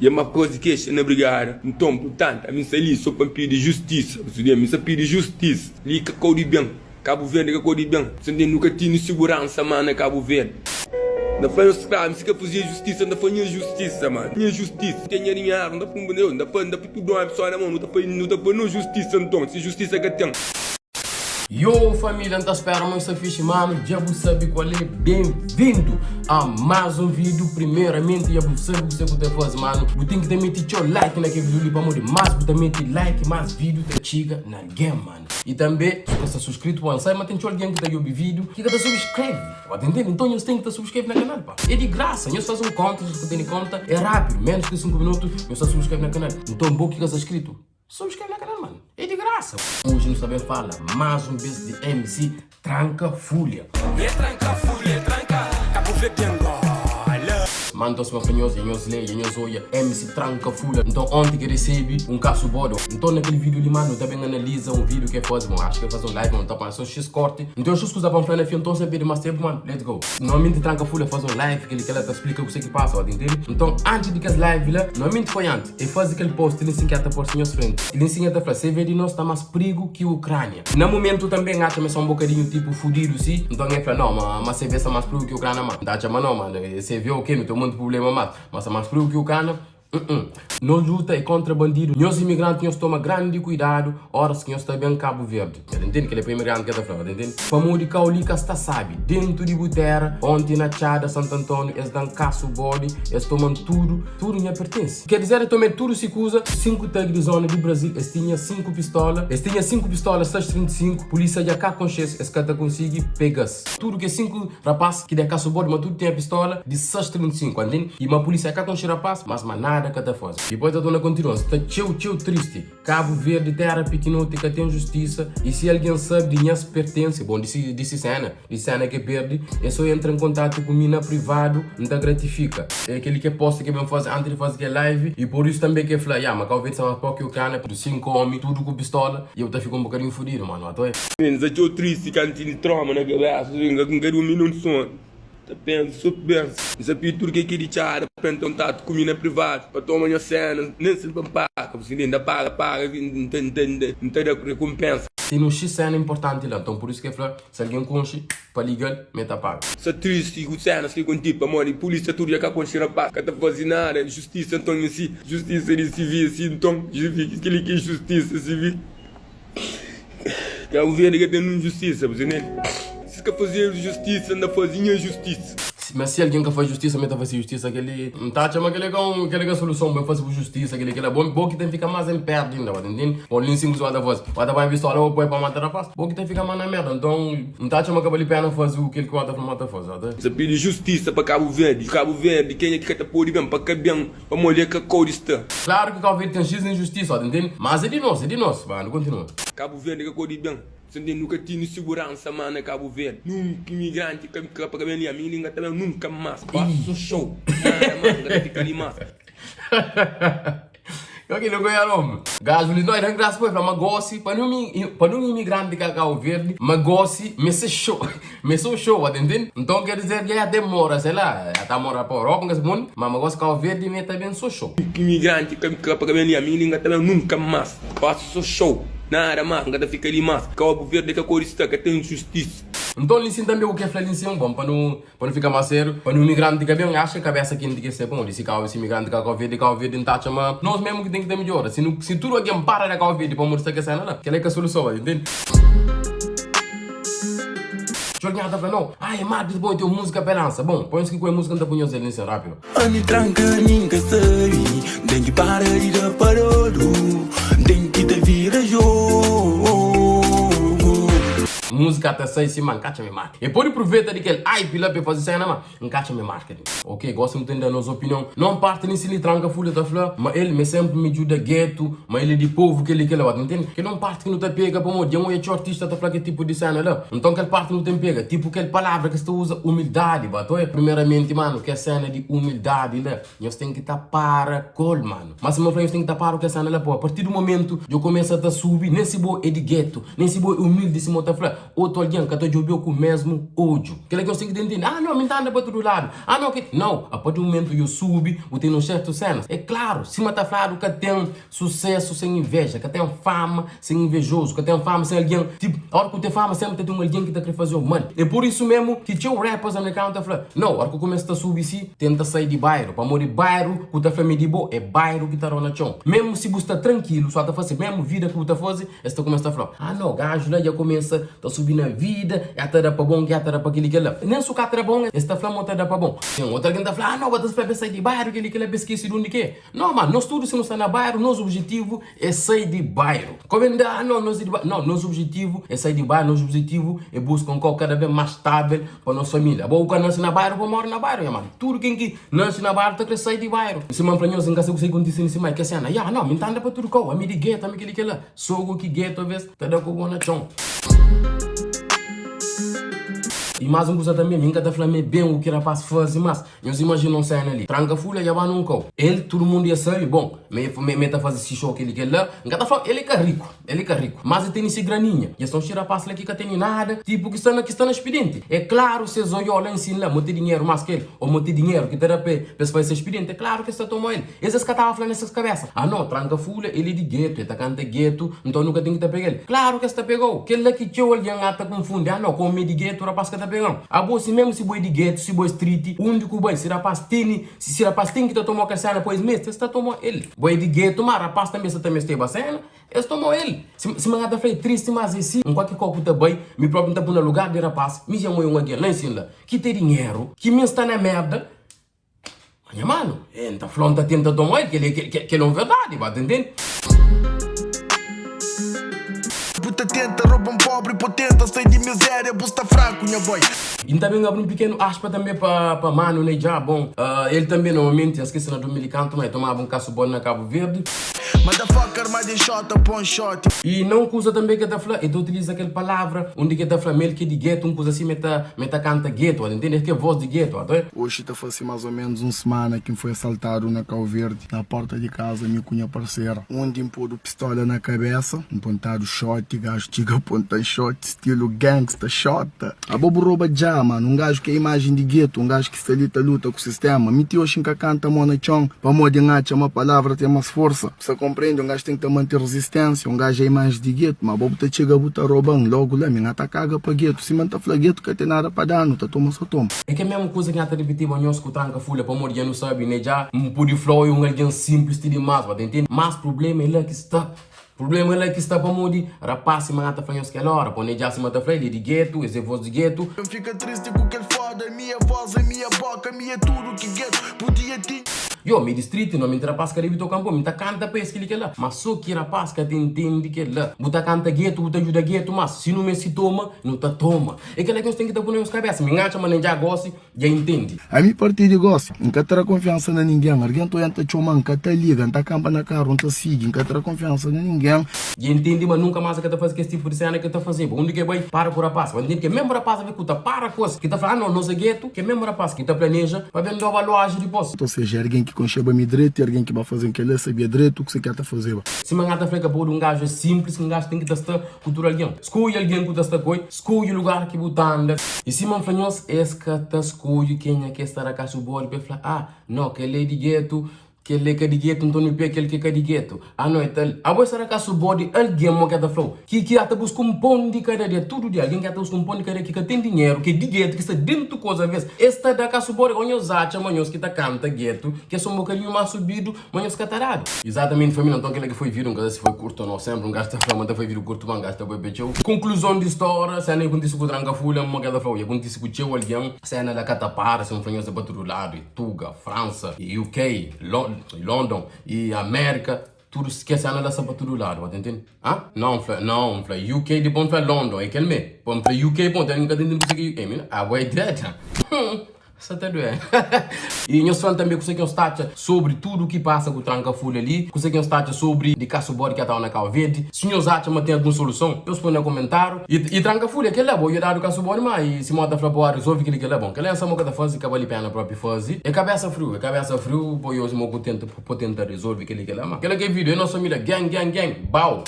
E é uma coisa que é na brigada. Então, portanto, a mim ali só para pedir justiça. Você diz, a mim só pedir justiça. Ali que cor de bem. Cabo Verde que cor de bem. Você nunca tinha segurança, mano, Cabo Verde. Não foi os crimes, se que fazia justiça, não foi justiça, mano. Minha justiça. Tem dinheiro, não dá para um não dá para tudo uma pessoa na mão, não dá para justiça, então. Se justiça que tem. Yo família, então espero muito ser fixe, mano. Já você sabe qual é. Bem-vindo a mais um vídeo. Primeiramente, já você sabe o que você pode fazer, mano. Você tem que também meter o like naquele vídeo para morrer mais. Você também tem like, mais vídeo que chega na game, mano. E também, se você está inscrito, mano, sai, mas tem alguém que está vendo o vídeo que está subscreve. Entendeu? Então, você tem que estar subscreve no canal, pá. É de graça. Você faz um conta, se você tem conta, é rápido. Menos que 5 minutos, você subscreve no canal. Então, bom que você está inscrito. Subscreve no canal, mano. É de graça. Hoje nós também fala mais um vez de MC Tranca Fúria. Tranca Fúria, tranca. Cabo Verde Angola. Mano, então se meus senhores, olha, MC Tranca Fúria. Então ontem que recebi um caso bodo. Então naquele vídeo ali, mano, eu também analisa um vídeo que faz, mano. Acho que faz um live, mano. Tá passando X corte. Então eu escuso para falar na filme, então saber mais tempo, mano. Let's go. Normalmente Tranca Fúria faz um live, que ela te explica o que passa, entende? Então antes de que as live lá, normalmente foi antes. Ele faz aquele post, ele ensina a por senhores frente. Ele ensina a falar, você vê de nós está mais perigo que a Ucrânia. No momento também acha que são um bocadinho tipo fudido, sim. Então ele fala, não, mas você vê está mais perigo que a Ucrânia, mano. Dá chama não, mano. Você vê o que? Não tem muito problema, mas é mais frio que o cana. Nós luta e contra bandido. Nós imigrantes nós toma grande cuidado. Horas que nós está bem Cabo Verde. Entende que ele é para imigrante que está falando, entende? Para de Caulica está sabe. Dentro de Butera, ontem na Chada, Santo Antônio, eles dão caço body, eles tomam tudo me pertence. Quer dizer, eu tomei tudo se usa. 5 tags de zona do Brasil, eles tinham 5 pistolas. Eles tinham 5 pistolas, 635. Polícia já cá conhece, eles cada consegue pegas. Tudo que 5 rapazes que dá caço body, mas tudo tem a pistola de 635, entende? E uma polícia cá conhece rapaz, mas nada que tá fazendo. Depois a dona continua, está tchau triste. Cabo Verde, terra pequenota, tem justiça. E se alguém sabe de minhas pertences, bom, disse cena que perde, é só entrar em contato com mina privado, não gratifica. É aquele que posta que vem fazer antes de fazer que live. E por isso também que eu falei, mas Cabo Verde são mais pouco que o cana, por 5 homens, tudo com pistola. E eu tá ficando um bocadinho fodido, mano. Está tchau triste, cantinho de trauma na cabeça, com cada minuto de sono. Penso, super bem. Isso é tudo que queria tirar, para contato com mina privada, para tomar minha cena, nem se paga, você ainda paga, não tem recompensa. Tem um X cena importante lá, então por isso que eu falo, se alguém conche, para ligar, meta paga. Isso é triste, com cenas que contigo, amor, e polícia tudo já cá conche rapaz, que tá fazendo nada, justiça, então assim, justiça de civil, assim, então, aquele que é justiça civil. Que é o verde que tem injustiça, você né? Se que fazer justiça, não fazia justiça. Mas se alguém que faz justiça, meta fazer justiça, aquele não tá chamando aquele solução, bem fazer justiça, aquele é bom que tem que ficar mais em perto ainda, entende? Bom, ali em cima da voz, vai pistola ou põe para matar a paz, bom que tem que ficar mais na merda, então não tá chamando que vale pena fazer o que ele quer para matar a voz, tá? Você pede justiça para Cabo Verde, quem é que tá por bem, para bem, para molhar que a cor está. Claro que Cabo Verde tem X injustiça, entende? Mas é de nós, mano, continua. Cabo Verde que a cor de bem. Você nunca tinha segurança, mano, Cabo Verde. Nunca imigrante que para mim a minha língua também nunca mais. Passo show. Nada, fica ali mais. Eu aqui não ganho nome. Gasolina, não é graça para uma gosse, para um imigrante que Cabo Verde, uma gosse, mas é show, entende? Então quer dizer que demora, sei lá, até mora para a Europa, mas uma gosse Cabo Verde me também sou show. Imigrante que para mim a minha língua também nunca mais. Passo show. Nada mais, nada fica ali mais. Cabo Verde que a cor está, que tem justiça. Então ele ensina também o que é falar ensino bom, para não ficar mais sério, para um imigrante que bem acha que a cabeça aqui tem que ser bom. Esse imigrante que Cabo Verde não está chamando, nós mesmo que tem que ter melhor. Se tudo alguém para da Cabo Verde para mostrar que cena lá, que é a solução, entende? Joguinha tá falando, não, ai, Marcos, bom, tem música esperança. Bom, põe isso que com a música não tá punhando ele nesse rápido. Ani tranca ninguém sabe, tem que parar de dar parado, tem que te virar jogo. Música até sai sim, mano, cacha me marca. E pode aproveitar de que ele, ai, pila para fazer cena, mano, cacha me marca. Ok, gosto muito da nossa opinião. Não parte nem se lhe tranca fúria da flor, mas ele me sempre me ajuda gueto, mas ele é de povo que ele lá, entende? Que não parte que não te pega, para morrer, um artista tá falando que tipo de cena lá. Então que ele parte não tem pega, tipo aquela palavra que você usa, humildade, bato. Primeiramente, mano, que é cena de humildade lá, nós tem que tapar col, mano. Mas se meu filho tem que tapar o que é cena lá, pô, a partir do momento que eu começo a subir, nem se boa é de gueto, nem se boa é humilde, se mo tá falando. outro alguém que está jogando com o mesmo ódio. Aquele que eu sei que entende, não, me entende para todo lado. Não, que... Não, a partir do momento que eu subi, eu tenho um certo cenas. É claro, se me está falando que tem sucesso sem inveja, que tem fama sem invejoso, que tem fama sem alguém, tipo, a hora que tem fama sempre tem alguém que está querendo fazer o mal. É por isso mesmo que tinha rappers americanos que falam, não, a hora que eu começo a subir, tenta sair de bairro, para morrer bairro, que está falando de boa, é bairro que está na chão. Mesmo se você está tranquilo, só está fazendo a mesma vida que você está fazendo, você começa a falar, não, gajo lá já começa a subir na vida, já está para bom, já está para aquele que lá. Nem se o cara é bom, você está falando que está para bom. Outra alguém está falando, não, você está sair de bairro, aquele que lá pesquisa de onde que é. Não, mano, nós tudo se não está na bairro, nosso objetivo é sair de bairro. Como não, nós de bairro. Não, nosso objetivo é sair de bairro, nosso objetivo é buscar um carro cada vez mais estável para a nossa família. Bom, quando nasce na bairro, vamos morar na bairro, mano. Tudo quem que nasce na bairro, está querendo sair de bairro. Se man para nós, em casa, você continua nesse mais que assim, não, me entenda para tudo qual, a mim de gueto, a mim aquele que lá. Sogo que gueto, às vezes, está dando com o na chão. E mais coisa também, nunca está falando bem o que rapaz faz, mas nós imaginamos cena ali. Tranca folha, já vai num cão. Ele, todo mundo ia saber, bom, me está fazendo esse show que ele quer lá. Nunca está falando, ele é rico, mas ele tem esse graninha. E são rapazes lá que não tem nada, tipo que está na expediente. É claro, se eles olham lá em cima, lá, muito dinheiro mais que ele, ou muito dinheiro que terá para fazer expediente, é claro que está tomando ele. Esses que estavam falando nessas cabeças. Não, tranca folha, ele é de gueto, ele está cantando gueto, então nunca tem que estar pegando ele. Claro que está pegou. Aquele lá que tio alguém está confundindo, não, com o meio de gueto, o rapaz que está pegando. Se mesmo se boi de gueto, se boi street, onde que o boi, se rapaz tem que tomar a cena, pois mesmo, você está tomando ele. Boi de gueto, mas rapaz também está bacana, eles tomam ele. Se me está feio triste, mas esse, em qualquer coisa que bem, me próprio está no lugar de rapaz, me chamou um alguém lá em cima, que tem dinheiro, que me está na merda. Olha, mano, ele está falando, está tentando tomar ele, que não é verdade, vai entender? Puta tenta, rouba pobre, potenta, sai de miséria, busta fraco, minha boy. E também abre um pequeno aspa também para Mano, né, já, bom. Ele também, normalmente, esqueci na Dominicana, também tomava um caço bom na Cabo Verde. Motherfucker, mas de shot, põe shot. E não usa também que está falando, ele utiliza aquela palavra, onde que está falando, ele que de gueto, um coisa assim, meta canta gueto, entende? Que é voz de gueto, até. Hoje está fazendo mais ou menos uma semana que foi assaltado na Cabo Verde, na porta de casa, minha cunha parceira, onde impôs pistola na cabeça, apontado shot, gajo tiga aponta shot, estilo gangsta, shot. A bobo rouba já, mano, um gajo que é imagem de gueto, um gajo que se luta com o sistema, meti hoje que canta mona chong, para moda engacha uma palavra tem mais força, você compreende, um gajo tem que manter resistência, um gajo é imagem de gueto, mas a bobo te chega a botar roubando, logo lá, minha tá caga para gueto, se manta fla gueto que tem nada para dar, não tá toma só toma. É que é a mesma coisa que a gente repetiu, nós que tranca folha para morrer, não sabe, né, já, por flow e um alguém simples, de mais, entende? Mas o problema é lá que está. O problema é que está para morrer, rapaz, se mata fanhos que é hora, pô, já se mata ele de gueto, esse é voz de gueto. Eu fico triste com aquele foda, minha voz, minha boca, minha tudo que gueto, podia ter. Eu me distrito, não me rapaz que ele campo, me canta para esse que lá, mas só que rapaz que entende que lá, buta canta gueto, buta ajuda gueto, mas se não me se toma, não tá toma. É que nós tem que estar por nas cabeças, me engaja, mas já gosta, já entende. A mim partir de gosto, nunca terá confiança em ninguém, alguém tô entra chomando, nunca tá liga, nunca campa na cara, nunca sigue, nunca terá confiança em ninguém. Já entende, mas nunca mais que tá fazendo esse tipo de cena que tá fazendo. Onde que vai para com o rapaz, mas entende que mesmo rapaz vai escutar para com que tá falando, não sei gueto, que mesmo rapaz que tá planeja para ver nova loja de posse. Ou seja, alguém que concheba me direito, alguém que vai fazer o que ele sabia direito o que você quer fazer. Se man tá fleca por um gajo é simples, um gajo tem que estar cultura alguém. Escolhe alguém que está coi, escolhe o lugar que botanda. E se man fanhos escata escolhe quem é que estar a casa boa para falar, não, que ele é de gueto. Que ele é de gueto, então não pega aquele que é de gueto. Não é tal. A boa será que a sua body alguém mo que está flow. Que até busca um pão de cada dia, tudo dia. Alguém que até busca um pão de cada dia que tem dinheiro, que é de gueto, que está dentro de coisa às vezes. Esta da casa body, onde os acha, manhos que está canta gueto, que é só um bocadinho mais subido, manhos que está dado. Exatamente, família, então aquele que foi vir, um gajo se foi curto ou não, sempre um gajo está falando, foi vir curto, um gajo está bem pechou. Conclusão de história, se não acontece com o tranca folha, uma cada flow, e acontece com o tio alguém, se não da catapara, se não foi para todo lado, Tuga, França, UK, London e América, tudo esquece a nada para todo lado, entende? Não, UK de ponto para London, é que ele ponto para UK ponto, ele nunca tem que conseguir, vai direto. Isso até doer. E nós falamos também que você taxa sobre tudo o que passa com o tranca folha ali, que você taxa sobre de caso bode que está na Cabo Verde. Se nós acham que tem alguma solução, eu põe no comentário. E tranca folha que é bom, eu dar o caso bode, mas se manda para boa resolve que ele é bom. Que ele é essa moca da fase que vale a pena própria fase. É cabeça frio, pois eu sou potente resolve que ele é, mas aquele que é vídeo, é nossa família gang, bau.